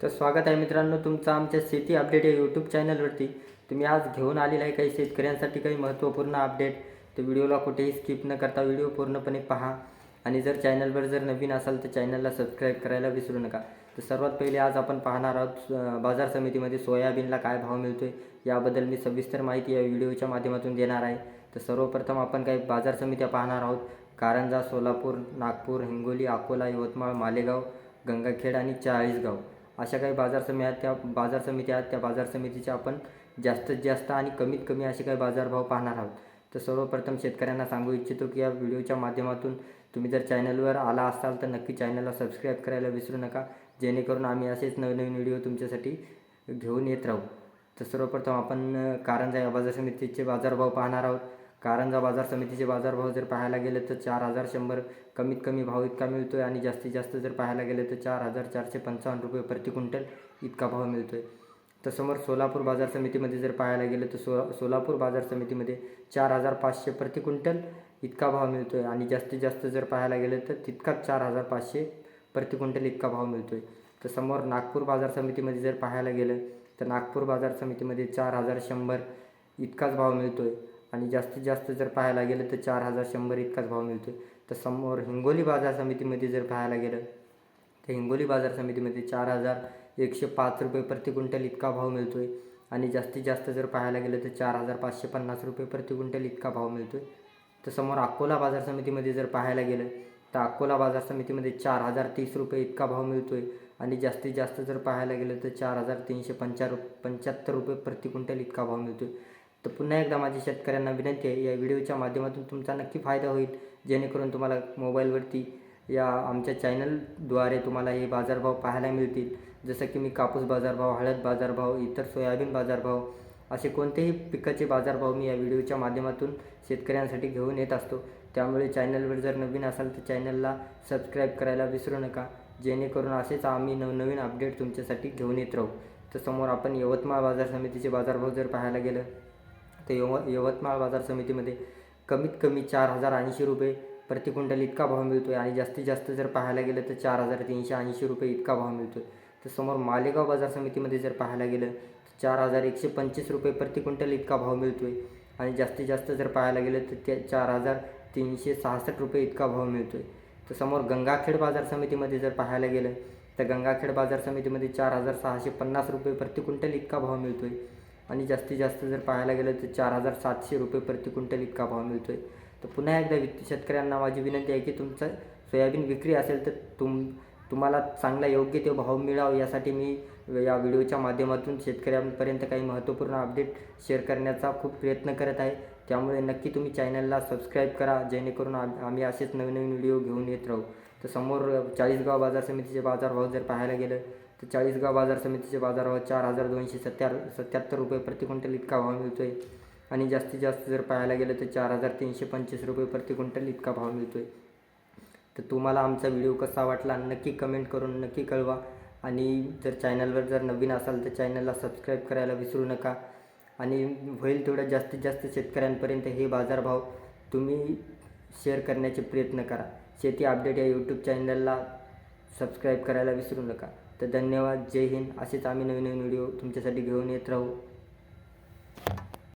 तर स्वागत आहे मित्रांनो तुमचं आमच्या शेती अपडेट या यूट्यूब चॅनलवरती। तुम्ही आज घेऊन आलेला आहे काही शेतकऱ्यांसाठी काही महत्त्वपूर्ण अपडेट। तर व्हिडिओला कुठेही स्किप न करता व्हिडिओ पूर्णपणे पहा आणि जर चॅनलवर जर नवीन असाल तर चॅनलला सबस्क्राईब करायला विसरू नका। तर सर्वात पहिले आज आपण पाहणार आहोत बाजार समितीमध्ये सोयाबीनला काय भाव मिळतोय याबद्दल मी सविस्तर माहिती या व्हिडिओच्या माध्यमातून देणार आहे। तर सर्वप्रथम आपण काही बाजार समित्या पाहणार आहोत। कारंजा, सोलापूर, नागपूर, हिंगोली, अकोला, यवतमाळ, मालेगाव, गंगाखेड आणि चाळीसगाव अशा काही बाजार समित्या आहेत। त्या बाजार समितीचे आपण जास्तीत जास्त आणि कमीत कमी असे काही बाजारभाव पाहणार आहोत। तर सर्वप्रथम शेतकऱ्यांना सांगू इच्छितो की या व्हिडिओच्या माध्यमातून तुम्ही जर चॅनलवर आला असाल तर नक्की चॅनलला सबस्क्राईब करायला विसरू नका, जेणेकरून आम्ही असेच नवनवीन व्हिडिओ तुमच्यासाठी घेऊन येत राहू। तर सर्वप्रथम आपण कारंजा या बाजार समितीचे बाजारभाव पाहणार आहोत। कारंजा बाजार समितीचे बाजारभाव जर पाहायला गेलं तर 4100 कमीत कमी भाव इतका मिळतो आहे आणि जास्तीत जास्त जर पाहायला गेलं तर 4455 रुपये प्रति क्विंटल इतका भाव मिळतो आहे। तर समोर सोलापूर बाजार समितीमध्ये जर पाहायला गेलं तर सोलापूर बाजार समितीमध्ये 4500 प्रति क्विंटल इतका भाव मिळतो आहे आणि जास्तीत जास्त जर पाहायला गेलं तर तितकाच 4500 प्रति क्विंटल इतका भाव मिळतो आहे। तर समोर नागपूर बाजार समितीमध्ये जर पाहायला गेलं तर नागपूर बाजार समितीमध्ये 4100 इतकाच भाव मिळतो आहे आणि जास्तीत जास्त जर पाहायला गेलं तर 4100 इतकाच भाव मिळतो आहे। तर समोर हिंगोली बाजार समितीमध्ये जर पाहायला गेलं तर हिंगोली बाजार समितीमध्ये 4105 रुपये प्रति क्विंटल इतका भाव मिळतो आहे आणि जास्तीत जास्त जर पाहायला गेलं तर 4550 रुपये प्रति क्विंटल इतका भाव मिळतो आहे। तर समोर अकोला बाजार समितीमध्ये जर पाहायला गेलं तर अकोला बाजार समितीमध्ये 4030 रुपये इतका भाव मिळतो आहे आणि जास्तीत जास्त जर पाहायला गेलं तर 4375 रुपये प्रति क्विंटल इतका भाव मिळतो आहे। तर पुन्हा एकदा माझी शेतकऱ्यांना विनंती आहे, या व्हिडिओच्या माध्यमातून तुमचा नक्की फायदा होईल, जेणेकरून तुम्हाला मोबाईलवरती या आमच्या चॅनलद्वारे तुम्हाला हे बाजारभाव पाहायला मिळतील। जसं की मी कापूस बाजारभाव, हळद बाजारभाव, इतर सोयाबीन बाजारभाव असे कोणतेही पिकाचे बाजारभाव मी या व्हिडिओच्या माध्यमातून शेतकऱ्यांसाठी घेऊन येत असतो। त्यामुळे चॅनलवर जर नवीन असाल तर चॅनलला सबस्क्राईब करायला विसरू नका, जेणेकरून असेच आम्ही नवनवीन अपडेट तुमच्यासाठी घेऊन येत राहू। तर समोर आपण यवतमाळ बाजार समितीचे बाजारभाव जर पाहायला गेलं तर यवतमाळ बाजार समितीमध्ये कमीत कमी 4080 रुपये प्रति क्विंटल इतका भाव मिळतो आहे आणि जास्तीत जास्त जर पाहायला गेलं तर 4380 रुपये इतका भाव मिळतो आहे। तर समोर मालेगाव बाजार समितीमध्ये जर पाहायला गेलं तर 4125 रुपये प्रति क्विंटल इतका भाव मिळतो आहे आणि जास्तीत जास्त जर पाहायला गेलं तर 4366 रुपये इतका भाव मिळतो आहे। तर समोर गंगाखेड बाजार समितीमध्ये जर पाहायला गेलं तर गंगाखेड बाजार समितीमध्ये 4650 रुपये प्रति क्विंटल इतका भाव मिळतो आहे आणि जास्तीत जास्त जर पाहायला गेलं तर 4700 रुपये प्रति क्विंटल इतका भाव मिळतो आहे। तर पुन्हा एकदा शेतकऱ्यांना माझी विनंती आहे की तुमचं सोयाबीन विक्री असेल तर तुम्हाला चांगला योग्य ते भाव मिळावा यासाठी मी या व्हिडिओच्या माध्यमातून शेतकऱ्यांपर्यंत काही महत्त्वपूर्ण अपडेट शेअर करण्याचा खूप प्रयत्न करत आहे। त्यामुळे नक्की तुम्ही चॅनलला सबस्क्राईब करा, जेणेकरून आम्ही असेच नवीन व्हिडिओ घेऊन येत राहू। तर समोर चाळीसगाव बाजार समितीचे बाजारभाव जर पाहायला गेलं तर चाळीसगाव बाजार समितीचे बाजारभाव 4277 रुपये प्रति क्विंटल इतका भाव मिळतो आहे आणि जास्तीत जास्त जर पाहायला गेलं तर 4325 रुपये प्रति क्विंटल इतका भाव मिळतो आहे। तर तुम्हाला आमचा व्हिडिओ कसा वाटला नक्की कमेंट करून नक्की कळवा आणि जर चॅनलवर जर नवीन असाल तर चॅनलला सबस्क्राईब करायला विसरू नका आणि होईल तेवढ्या जास्तीत जास्त शेतकऱ्यांपर्यंत हे बाजारभाव तुम्ही शेअर करण्याचे प्रयत्न करा। शेती अपडेट या यूट्यूब चॅनलला सबस्क्राईब करायला विसरू नका। तर धन्यवाद, जय हिंद। असेच आम्ही नवीन व्हिडिओ तुमच्यासाठी घेऊन येत राहू।